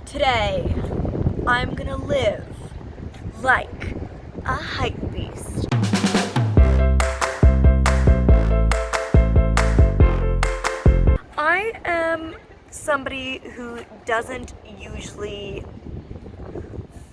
Today, I'm gonna live like a hype beast. I am somebody who doesn't usually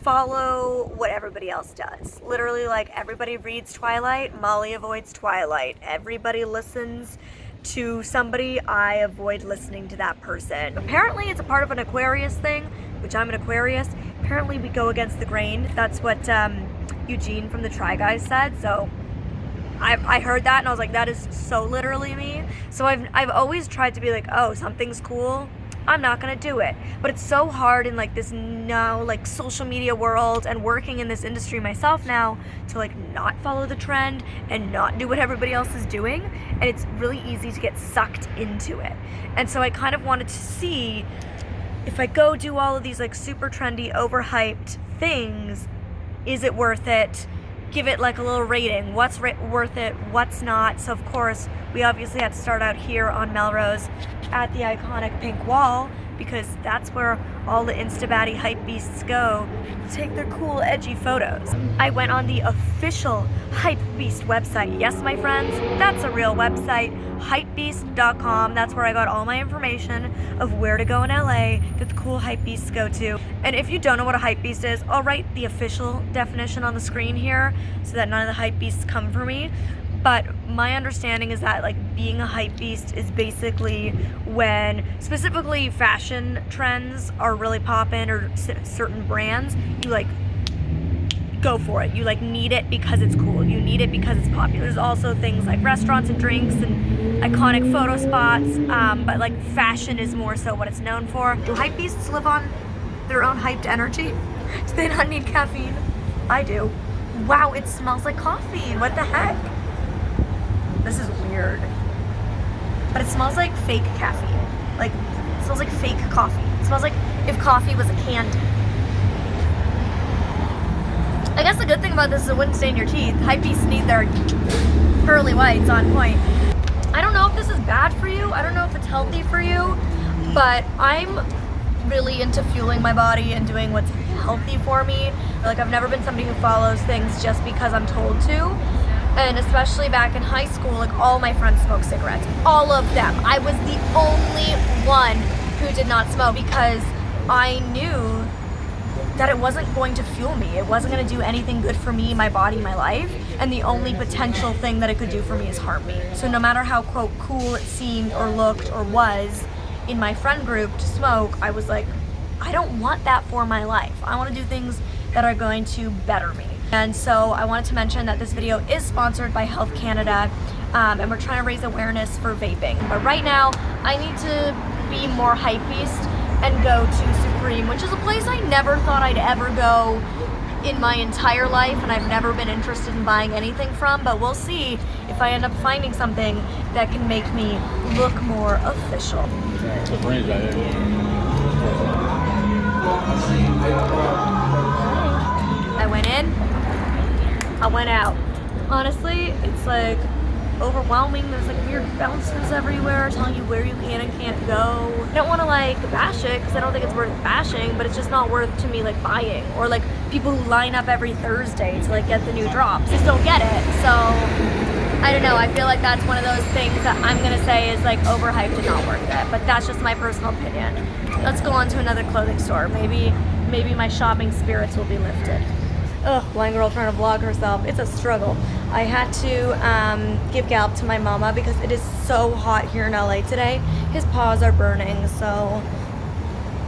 follow what everybody else does. Literally, like, everybody reads Twilight, Molly avoids Twilight. Everybody listens to somebody, I avoid listening to that person. Apparently it's a part of an Aquarius thing, which I'm an Aquarius. Apparently we go against the grain. That's what Eugene from the Try Guys said. So I heard that and I was like, that is so literally me. So I've always tried to be like, oh, something's cool, I'm not gonna do it. But it's so hard in like this now like social media world and working in this industry myself now to like not follow the trend and not do what everybody else is doing. And it's really easy to get sucked into it. And so I kind of wanted to see if I go do all of these like super trendy, overhyped things, is it worth it? Give it like a little rating. What's worth it? What's not? So of course, we obviously had to start out here on Melrose at the iconic pink wall because that's where all the Insta Baddie Hypebeasts go to take their cool, edgy photos. I went on the official Hypebeast website. Yes, my friends, that's a real website. Hypebeast.com. That's where I got all my information of where to go in LA that the cool Hypebeasts go to. And if you don't know what a Hypebeast is, I'll write the official definition on the screen here so that none of the Hypebeasts come for me. But my understanding is that like being a hypebeast is basically when specifically fashion trends are really poppin' or certain brands, you like go for it. You like need it because it's cool. You need it because it's popular. There's also things like restaurants and drinks and iconic photo spots, but like fashion is more so what it's known for. Do hypebeasts live on their own hyped energy? Do they not need caffeine? I do. Wow, it smells like coffee. What the heck? This is weird. But it smells like fake caffeine. Like, it smells like fake coffee. It smells like if coffee was a candy. I guess the good thing about this is it wouldn't stain your teeth. Hypebeasts need their pearly whites on point. I don't know if this is bad for you. I don't know if it's healthy for you. But I'm really into fueling my body and doing what's healthy for me. Like, I've never been somebody who follows things just because I'm told to. And especially back in high school, like all my friends smoked cigarettes. All of them. I was the only one who did not smoke because I knew that it wasn't going to fuel me. It wasn't going to do anything good for me, my body, my life. And the only potential thing that it could do for me is harm me. So no matter how, quote, cool it seemed or looked or was in my friend group to smoke, I was like, I don't want that for my life. I want to do things that are going to better me. And so I wanted to mention that this video is sponsored by Health Canada, and we're trying to raise awareness for vaping. But right now, I need to be more hypebeast and go to Supreme, which is a place I never thought I'd ever go in my entire life, and I've never been interested in buying anything from, but we'll see if I end up finding something that can make me look more official. I went in, I went out. Honestly, it's like overwhelming. There's like weird bouncers everywhere telling you where you can and can't go. I don't want to like bash it because I don't think it's worth bashing, but it's just not worth to me like buying. Or like people who line up every Thursday to like get the new drops. Just don't get it. So I don't know. I feel like that's one of those things that I'm gonna say is like overhyped and not worth it. But that's just my personal opinion. Let's go on to another clothing store. Maybe my shopping spirits will be lifted. Ugh, blind girl trying to vlog herself. It's a struggle. I had to give Galp to my mama because it is so hot here in LA today. His paws are burning, so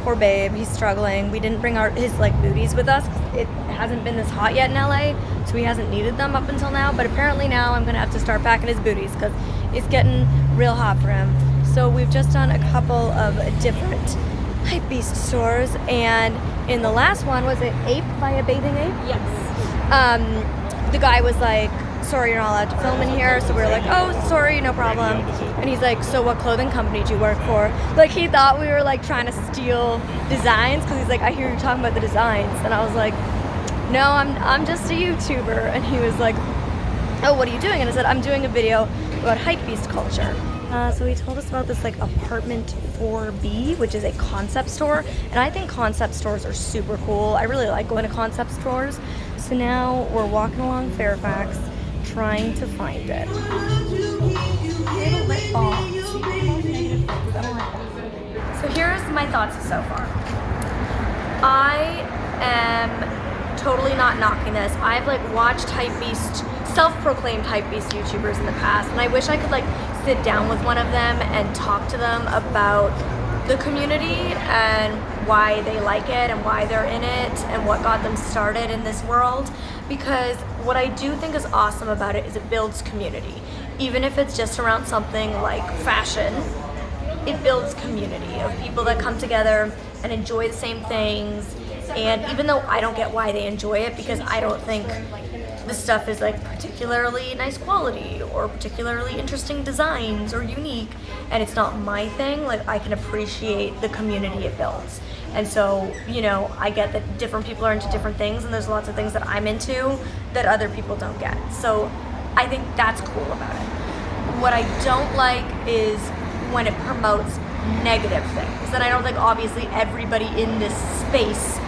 poor babe, he's struggling. We didn't bring his like booties with us. It hasn't been this hot yet in LA, so he hasn't needed them up until now. But apparently now I'm gonna have to start packing his booties because it's getting real hot for him. So we've just done a couple of different Hypebeast stores, and in the last one, was it Ape by a Bathing Ape? Yes. The guy was like, sorry, you're not allowed to film in here. So we were like, oh, sorry, no problem. And he's like, so what clothing company do you work for? Like, he thought we were like trying to steal designs because he's like, I hear you talking about the designs. And I was like, no, I'm just a YouTuber. And he was like, oh, what are you doing? And I said, I'm doing a video about Hypebeast culture. So he told us about this like apartment 4B, which is a concept store, and I think concept stores are super cool. I really like going to concept stores. So now we're walking along Fairfax trying to find it. They have a lip balm. So here's my thoughts so far. I am totally not knocking this. I've like watched Hypebeast, self-proclaimed Hypebeast YouTubers in the past, and I wish I could like sit down with one of them and talk to them about the community and why they like it and why they're in it and what got them started in this world. Because what I do think is awesome about it is it builds community. Even if it's just around something like fashion, it builds community of people that come together and enjoy the same things. And even though I don't get why they enjoy it, because I don't think the stuff is like particularly nice quality or particularly interesting designs or unique, and it's not my thing, like I can appreciate the community it builds. And so, you know, I get that different people are into different things, and there's lots of things that I'm into that other people don't get. So I think that's cool about it. What I don't like is when it promotes negative things. And I don't think obviously everybody in this space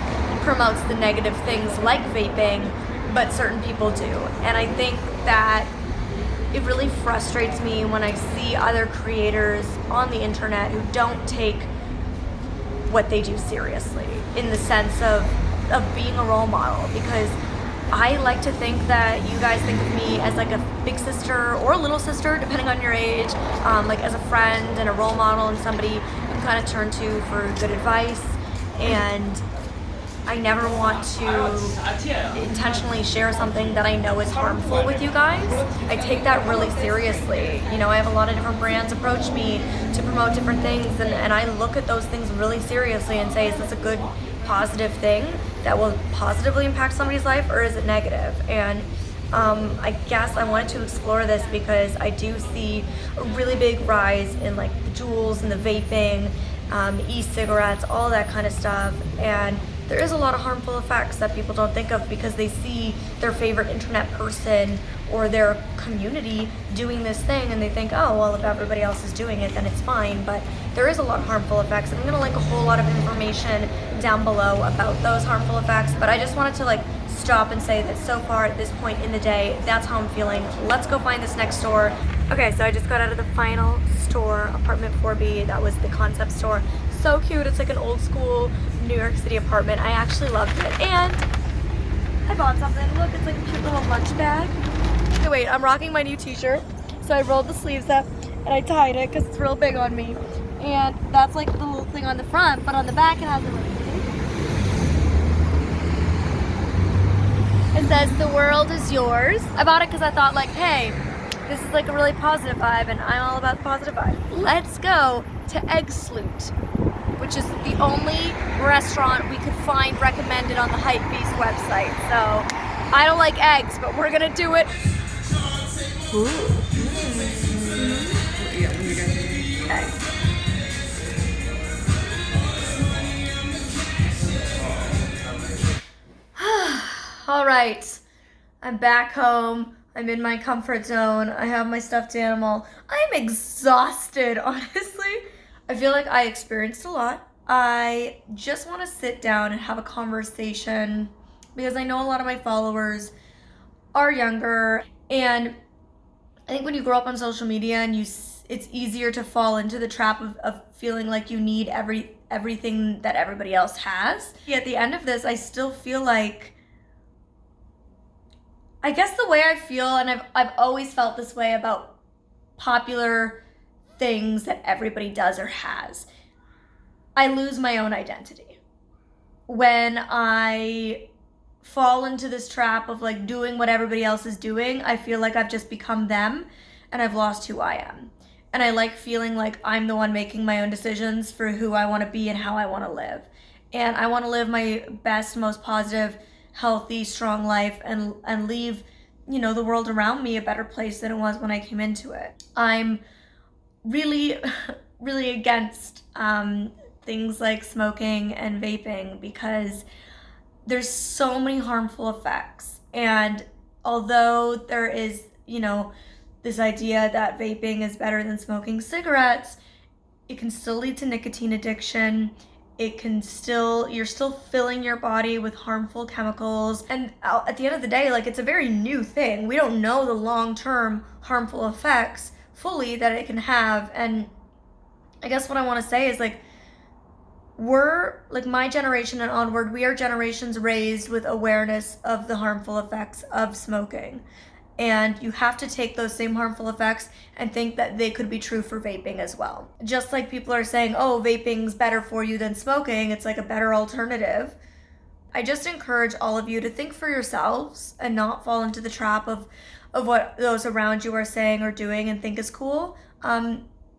promotes the negative things like vaping, but certain people do. And I think that it really frustrates me when I see other creators on the internet who don't take what they do seriously in the sense of being a role model, because I like to think that you guys think of me as like a big sister or a little sister, depending on your age, like as a friend and a role model and somebody you can kind of turn to for good advice. And I never want to intentionally share something that I know is harmful with you guys. I take that really seriously. You know, I have a lot of different brands approach me to promote different things, and I look at those things really seriously and say, is this a good, positive thing that will positively impact somebody's life, or is it negative? And I guess I wanted to explore this because I do see a really big rise in like the jewels and the vaping, e-cigarettes, all that kind of stuff. And there is a lot of harmful effects that people don't think of because they see their favorite internet person or their community doing this thing and they think, oh, well, if everybody else is doing it, then it's fine. But there is a lot of harmful effects. And I'm gonna link a whole lot of information down below about those harmful effects. But I just wanted to like stop and say that so far at this point in the day, that's how I'm feeling. Let's go find this next store. Okay, so I just got out of the final store, apartment 4B. That was the concept store. So cute. It's like an old school New York City apartment. I actually loved it. And I bought something. Look, it's like a cute little lunch bag. Okay, wait, I'm rocking my new t-shirt. So I rolled the sleeves up and I tied it because it's real big on me. And that's like the little thing on the front, but on the back it has a little thing. It says, the world is yours. I bought it because I thought like, hey, this is like a really positive vibe and I'm all about the positive vibe. Let's go to Egg Sloot, which is the only restaurant we could find recommended on the Hypebeast website. So I don't like eggs, but we're gonna do it. Ooh. Okay. All right, I'm back home. I'm in my comfort zone. I have my stuffed animal. I'm exhausted, honestly. I feel like I experienced a lot. I just want to sit down and have a conversation because I know a lot of my followers are younger, and I think when you grow up on social media and it's easier to fall into the trap of feeling like you need everything that everybody else has. At the end of this, I still feel like, I guess the way I feel, and I've always felt this way about popular things that everybody does or has, I lose my own identity. When I fall into this trap of like doing what everybody else is doing, I feel like I've just become them and I've lost who I am. And I like feeling like I'm the one making my own decisions for who I want to be and how I want to live. And I want to live my best, most positive, healthy, strong life and leave, you know, the world around me a better place than it was when I came into it. I'm really, really against things like smoking and vaping because there's so many harmful effects. And although there is, you know, this idea that vaping is better than smoking cigarettes, it can still lead to nicotine addiction. You're still filling your body with harmful chemicals. And at the end of the day, like, it's a very new thing. We don't know the long-term harmful effects fully that it can have. And I guess what I want to say is, like, we're, like, my generation and onward, we are generations raised with awareness of the harmful effects of smoking. And you have to take those same harmful effects and think that they could be true for vaping as well. Just like people are saying, oh, vaping's better for you than smoking, it's like a better alternative. I just encourage all of you to think for yourselves and not fall into the trap of what those around you are saying or doing and think is cool.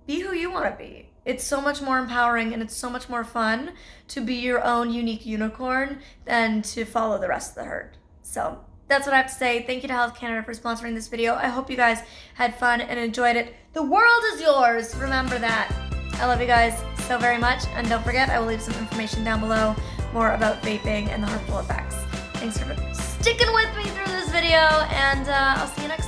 Be who you want to be. It's so much more empowering and it's so much more fun to be your own unique unicorn than to follow the rest of the herd. So that's what I have to say. Thank you to Health Canada for sponsoring this video. I hope you guys had fun and enjoyed it. The world is yours. Remember that. I love you guys so very much. And don't forget, I will leave some information down below more about vaping and the harmful effects. Thanks for sticking with me through this video, and I'll see you next time.